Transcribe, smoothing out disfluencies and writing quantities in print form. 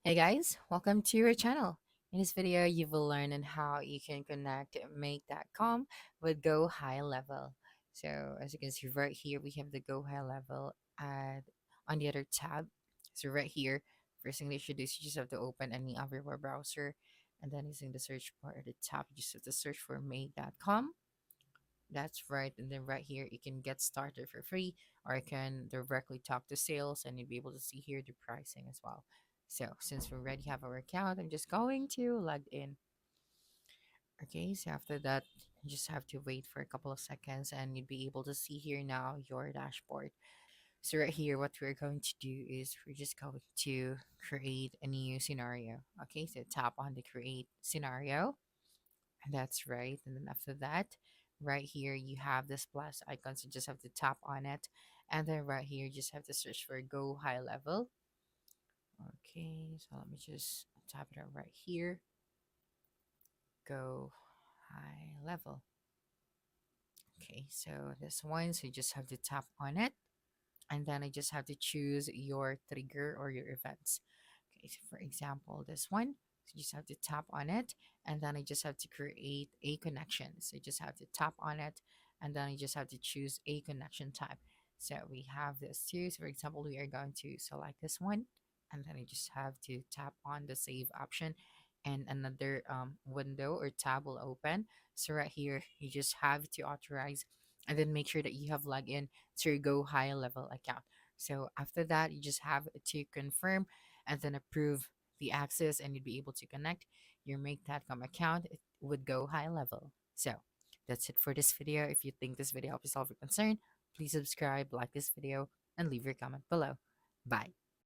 Hey guys, welcome to your channel. In this video, you will learn on how you can connect make.com with Go High Level. So as you can see right here, we have the Go High Level ad on the other tab. So right here, first thing that you should do is you just have to open any of your web browser, and then using the search bar at the top, you just have to search for make.com. That's right. And then right here, you can get started for free, or you can directly talk to sales and you'll be able to see here the pricing as well. So since we already have our account, I'm just going to log in. Okay, so after that, you just have to wait for a couple of seconds and you'll be able to see here now your dashboard. So right here, what we're going to do is we're just going to create a new scenario. Okay, so tap on the create scenario. That's right. And then after that, right here, you have this plus icon. So you just have to tap on it. And then right here, you just have to search for Go High Level. Okay, so let me just tap it out right here. Go High Level. Okay, so this one, so you just have to tap on it. And then I just have to choose your trigger or your events. Okay, so for example, this one, so you just have to tap on it, and then I just have to create a connection. So you just have to tap on it, and then you just have to choose a connection type. So we have this too. So for example, we are going to select this one, and then I just have to tap on the save option, and another window or tab will open. So right here, you just have to authorize, and then make sure that you have logged in to your Go High Level account. So after that, you just have to confirm and then approve the access, and you'd be able to connect your Make.com account with Go High Level. So that's it for this video. If you think this video helped you solve your concern, please subscribe, like this video, and leave your comment below. Bye.